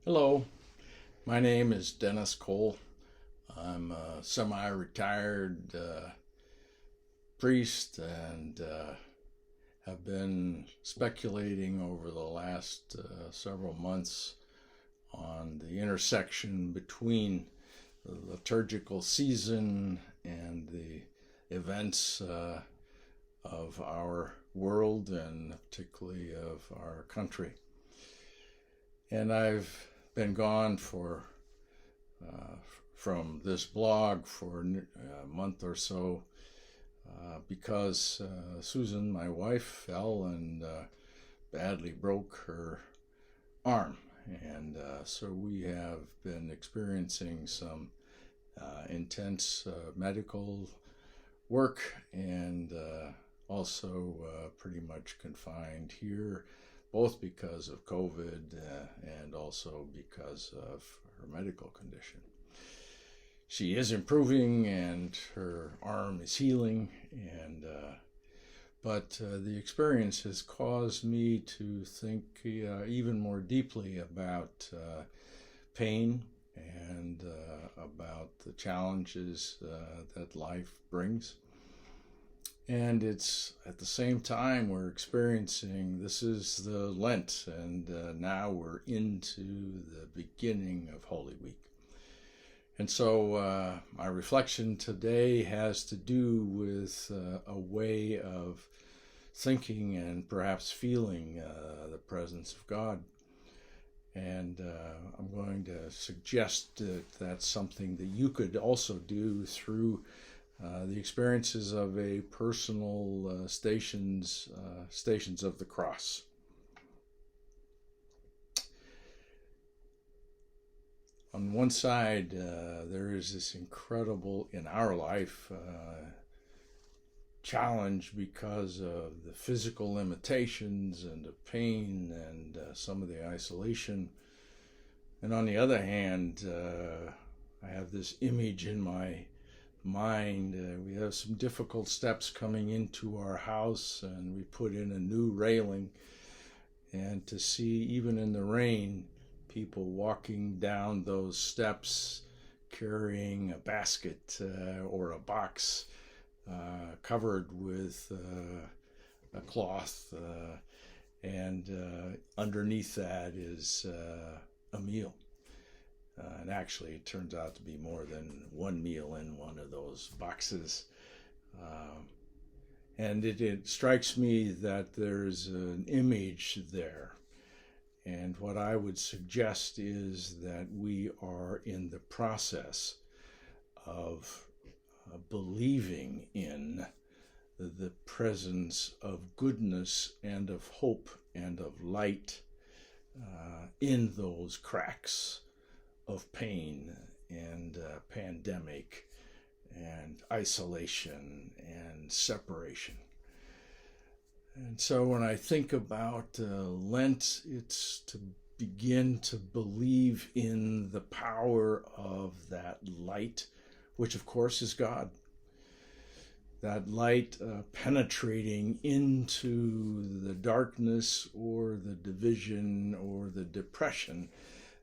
Hello, my name is Dennis Cole. I'm a semi-retired priest and have been speculating over the last several months on the intersection between the liturgical season and the events of our world and particularly of our country. And I've been gone uh, from this blog for a month or so because Susan, my wife, fell and badly broke her arm. And so we have been experiencing some intense medical work and also pretty much confined here, both because of COVID and also because of her medical condition. She is improving and her arm is healing, and but the experience has caused me to think even more deeply about pain and about the challenges that life brings. And it's at the same time we're experiencing, this is the Lent, and now we're into the beginning of Holy Week. And so my reflection today has to do with a way of thinking and perhaps feeling the presence of God. And I'm going to suggest that that's something that you could also do through the experiences of a personal stations of the cross. On one side, there is this incredible, in our life, challenge because of the physical limitations and the pain and some of the isolation. And on the other hand, I have this image in my mind. We have some difficult steps coming into our house, and we put in a new railing. And to see, even in the rain, people walking down those steps carrying a basket or a box covered with a cloth, and underneath that is a meal. And actually, it turns out to be more than one meal in one of those boxes. And it strikes me that there's an image there. And what I would suggest is that we are in the process of believing in the presence of goodness and of hope and of light in those cracks of pain and pandemic and isolation and separation. And so when I think about Lent, it's to begin to believe in the power of that light, which of course is God. That light penetrating into the darkness or the division or the depression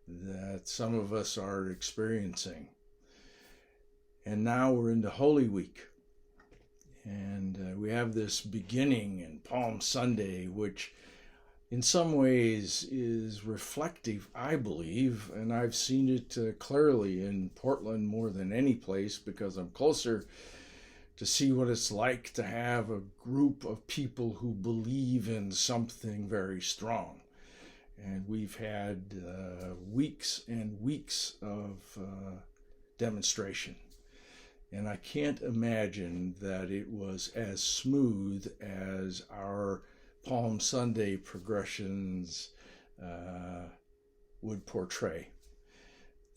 that some of us are experiencing. And now we're into Holy Week. And we have this beginning in Palm Sunday, which in some ways is reflective, I believe, and I've seen it clearly in Portland more than any place because I'm closer to see what it's like to have a group of people who believe in something very strong. And we've had weeks and weeks of demonstration. And I can't imagine that it was as smooth as our Palm Sunday progressions would portray.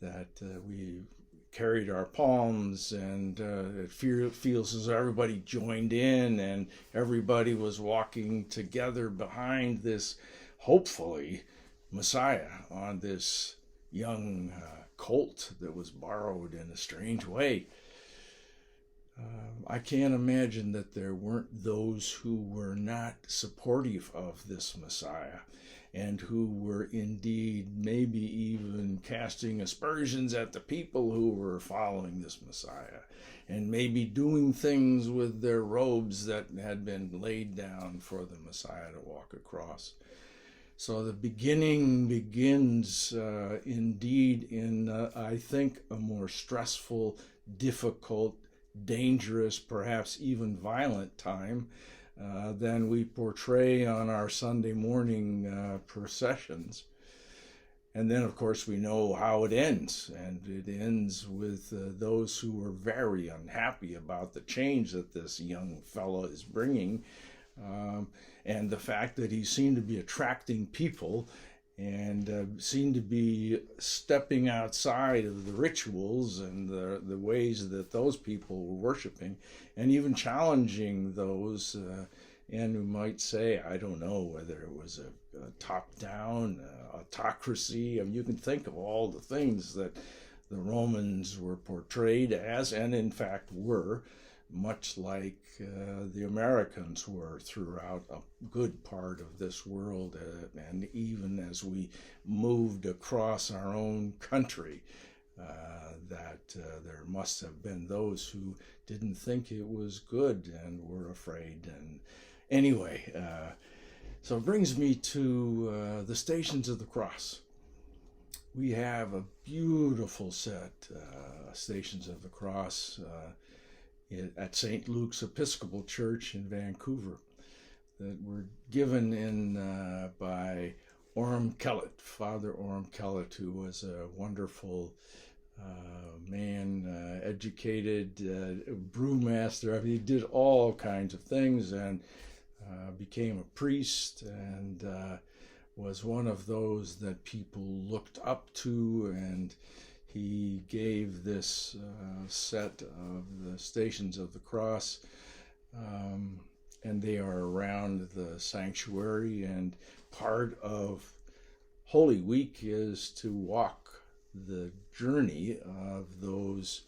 That we carried our palms, and it feels as though everybody joined in and everybody was walking together behind this, hopefully, Messiah on this young colt that was borrowed in a strange way. I can't imagine that there weren't those who were not supportive of this Messiah. and who were indeed maybe even casting aspersions at the people who were following this Messiah, and maybe doing things with their robes that had been laid down for the Messiah to walk across. So the beginning begins indeed in, I think, a more stressful, difficult, dangerous, perhaps even violent time than we portray on our Sunday morning processions. And then, of course, we know how it ends. And it ends with those who are very unhappy about the change that this young fellow is bringing. And the fact that he seemed to be attracting people and seemed to be stepping outside of the rituals and the ways that those people were worshiping, and even challenging those, and who might say, I don't know whether it was a top-down autocracy. I mean, you can think of all the things that the Romans were portrayed as, and in fact were, much like the Americans were throughout a good part of this world, and even as we moved across our own country, that there must have been those who didn't think it was good and were afraid. And anyway, so it brings me to the Stations of the Cross. We have a beautiful set, Stations of the Cross, at St. Luke's Episcopal Church in Vancouver, that were given in by Orm Kellett, Father Orm Kellett, who was a wonderful man, educated brewmaster. I mean, he did all kinds of things, and became a priest, and was one of those that people looked up to, and he gave this set of the Stations of the Cross, and they are around the sanctuary, and part of Holy Week is to walk the journey of those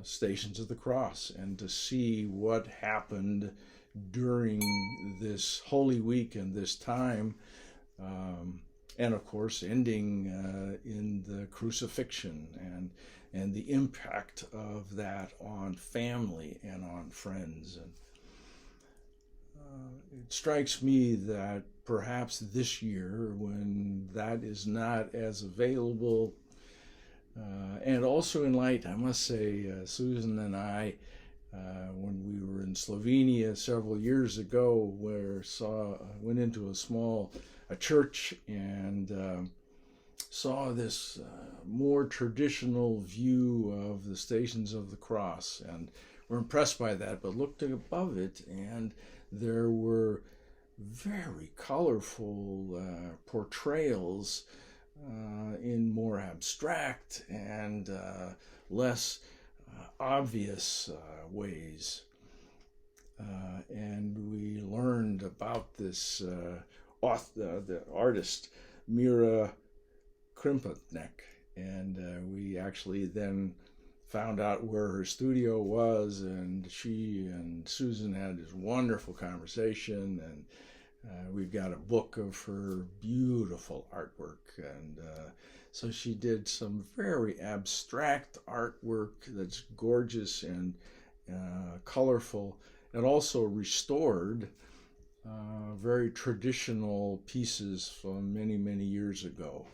Stations of the Cross and to see what happened during this Holy Week and this time, and of course ending in the crucifixion and the impact of that on family and on friends. And it strikes me that perhaps this year, when that is not as available, and also in light, I must say, Susan and I, when we were in Slovenia several years ago, went into a church and saw this more traditional view of the Stations of the Cross, and were impressed by that, but looked above it, and there were very colorful portrayals in more abstract and less obvious ways. And we learned about this the artist Mira Krimpotnek, and we actually then found out where her studio was, and she and Susan had this wonderful conversation, and we've got a book of her beautiful artwork. And so she did some very abstract artwork that's gorgeous and colorful, and also restored very traditional pieces from many, many years ago.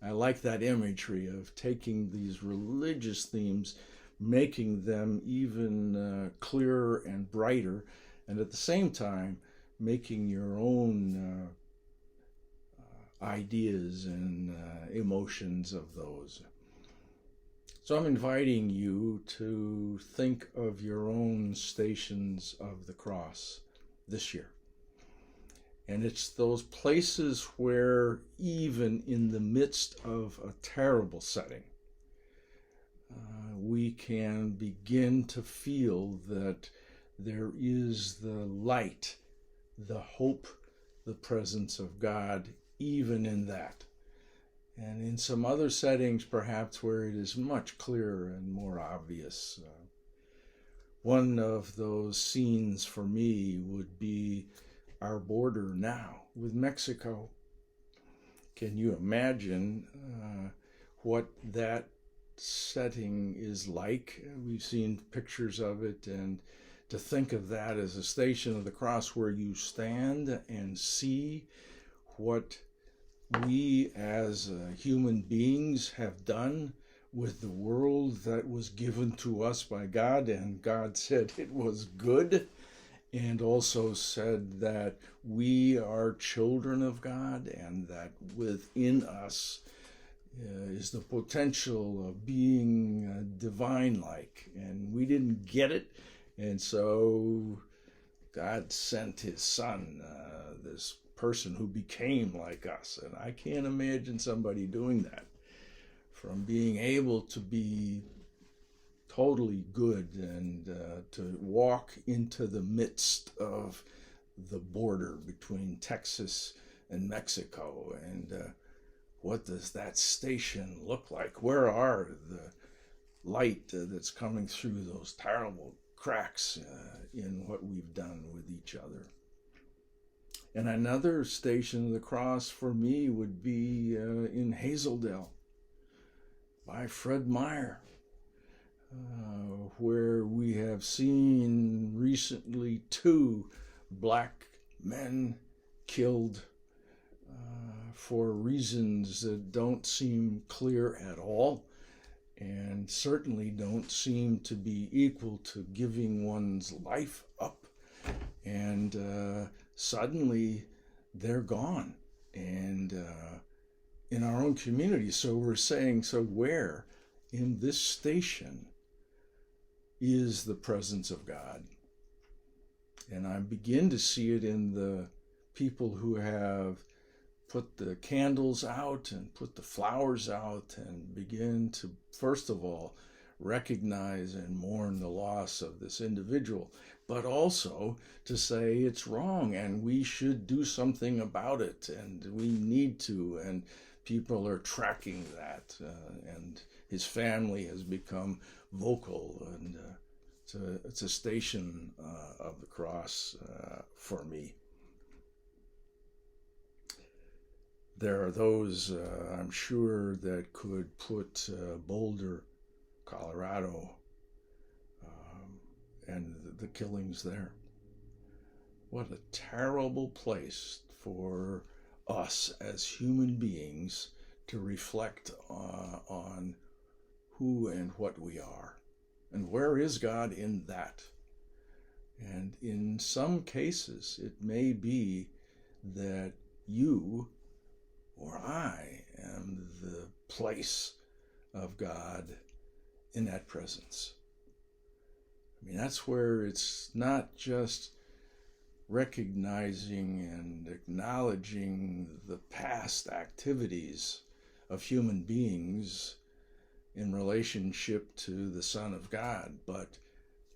I like that imagery of taking these religious themes, making them even clearer and brighter, and at the same time making your own ideas and emotions of those. So I'm inviting you to think of your own Stations of the Cross this year. And it's those places where, even in the midst of a terrible setting, we can begin to feel that there is the light, the hope, the presence of God, even in that. And in some other settings, perhaps, where it is much clearer and more obvious. One of those scenes for me would be our border now with Mexico. Can you imagine what that setting is like? We've seen pictures of it, and to think of that as a station of the cross where you stand and see what we as human beings have done with the world that was given to us by God, and God said it was good, and also said that we are children of God, and that within us is the potential of being divine-like, and we didn't get it, and so God sent his son, this person who became like us. And I can't imagine somebody doing that, from being able to be totally good and to walk into the midst of the border between Texas and Mexico. And what does that station look like? Where are the light that's coming through those terrible cracks in what we've done with each other? And another station of the cross for me would be in Hazeldale by Fred Meyer, where we have seen recently 2 black men killed for reasons that don't seem clear at all, and certainly don't seem to be equal to giving one's life up. And suddenly they're gone, and in our own community. So we're saying, so where in this station is the presence of God? And I begin to see it in the people who have put the candles out and put the flowers out and begin to, first of all, recognize and mourn the loss of this individual, but also to say it's wrong and we should do something about it, and we need to, and people are tracking that, and his family has become vocal, and it's a station of the cross for me. There are those, I'm sure, that could put Boulder, Colorado, and the killings there. What a terrible place for us as human beings to reflect on who and what we are. And where is God in that? And in some cases, it may be that you or I am the place of God in that presence. I mean, that's where it's not just recognizing and acknowledging the past activities of human beings in relationship to the Son of God, but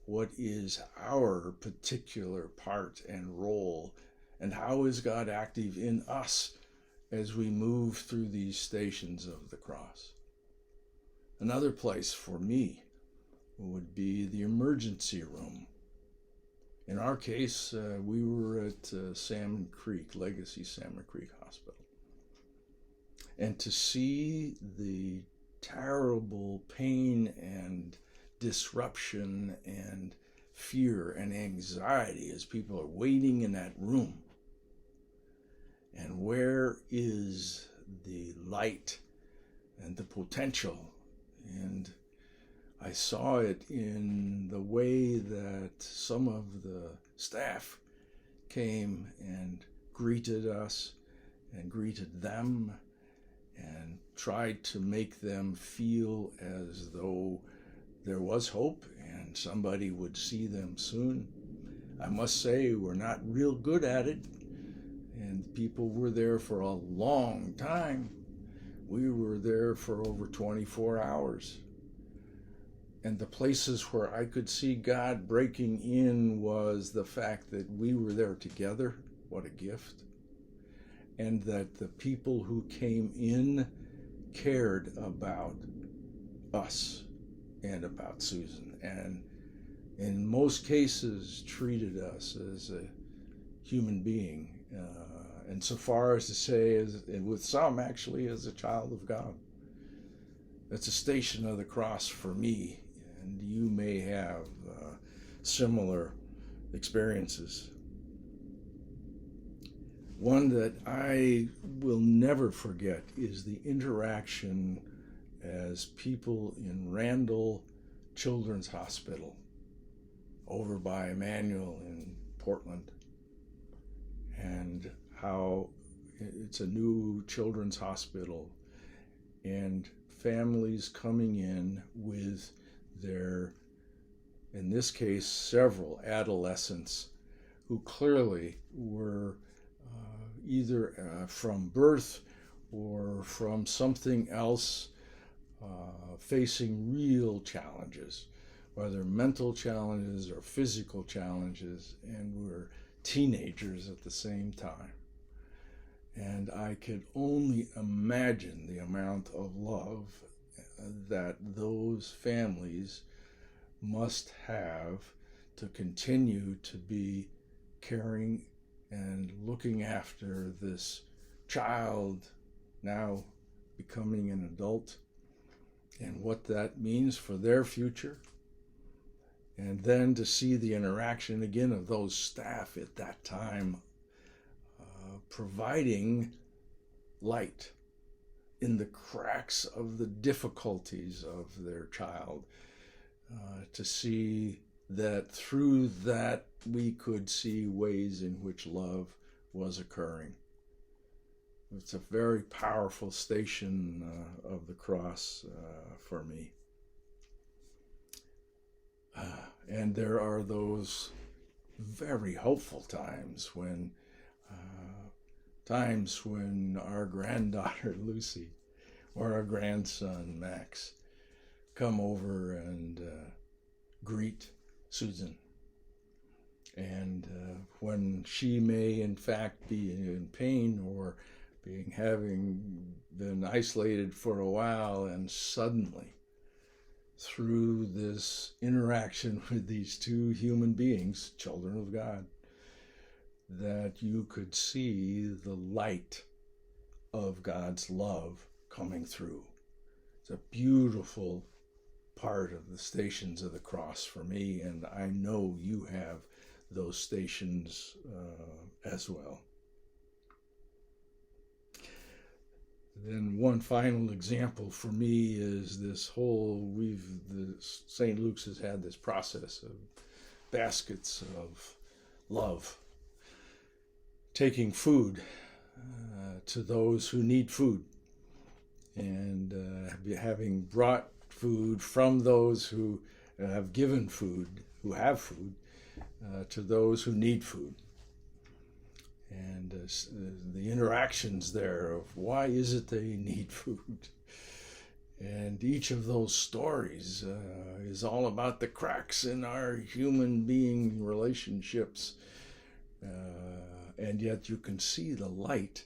what is our particular part and role, and how is God active in us as we move through these stations of the cross? Another place for me would be the emergency room. In our case, we were at Salmon Creek, Legacy Salmon Creek Hospital. And to see the terrible pain and disruption and fear and anxiety as people are waiting in that room. And where is the light and the potential? And I saw it in the way that some of the staff came and greeted us and greeted them and tried to make them feel as though there was hope and somebody would see them soon. I must say, we're not real good at it, and people were there for a long time. We were there for over 24 hours. And the places where I could see God breaking in was the fact that we were there together. What a gift. And that the people who came in cared about us and about Susan, and in most cases treated us as a human being and so far as to say, and with some actually, as a child of God. That's a station of the cross for me, and you may have similar experiences. One that I will never forget is the interaction as people in Randall Children's Hospital over by Emmanuel in Portland, and how it's a new children's hospital, and families coming in with their, in this case, several adolescents who clearly were either from birth or from something else facing real challenges, whether mental challenges or physical challenges, and were teenagers at the same time. And I could only imagine the amount of love that those families must have to continue to be caring and looking after this child now becoming an adult, and what that means for their future. And then to see the interaction again of those staff at that time providing light in the cracks of the difficulties of their child, to see that through that we could see ways in which love was occurring. It's a very powerful station of the cross for me. And there are those very hopeful times when our granddaughter Lucy or our grandson Max come over and greet Susan. And when she may in fact be in pain or having been isolated for a while, and suddenly through this interaction with these two human beings, children of God, that you could see the light of God's love coming through. It's a beautiful part of the stations of the cross for me, and I know you have those stations as well. Then one final example for me is this whole, St. Luke's has had this process of baskets of love, taking food to those who need food, and having brought food from those who have given food, who have food, to those who need food. And the interactions there of why is it they need food. And each of those stories is all about the cracks in our human being relationships. And yet you can see the light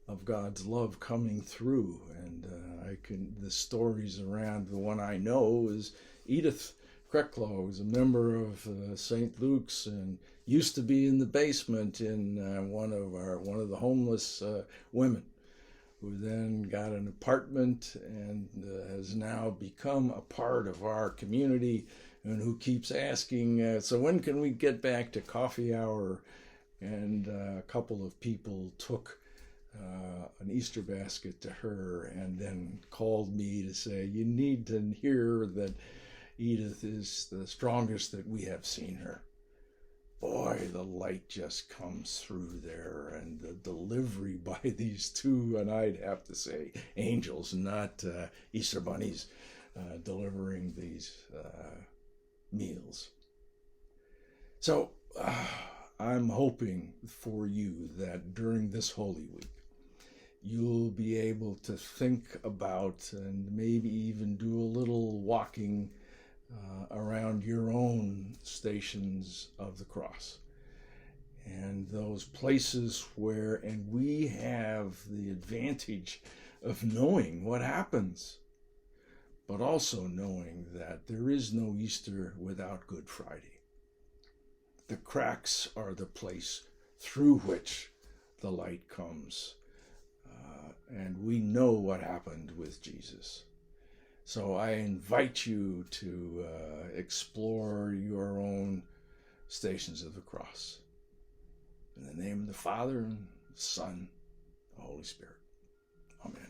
of God's love coming through. And the stories around, the one I know is Edith Krecklow, who's a member of St. Luke's and used to be in the basement in one of the homeless women, who then got an apartment and has now become a part of our community, and who keeps asking, so when can we get back to coffee hour? And a couple of people took an Easter basket to her and then called me to say, you need to hear that Edith is the strongest that we have seen her. Boy, the light just comes through there, and the delivery by these two, and I'd have to say angels, not Easter bunnies, delivering these meals. So I'm hoping for you that during this Holy Week, you'll be able to think about and maybe even do a little walking around your own stations of the cross, and those places where, and we have the advantage of knowing what happens, but also knowing that there is no Easter without Good Friday. The cracks are the place through which the light comes. And we know what happened with Jesus. So I invite you to explore your own Stations of the Cross. In the name of the Father, and the Son, the Holy Spirit. Amen.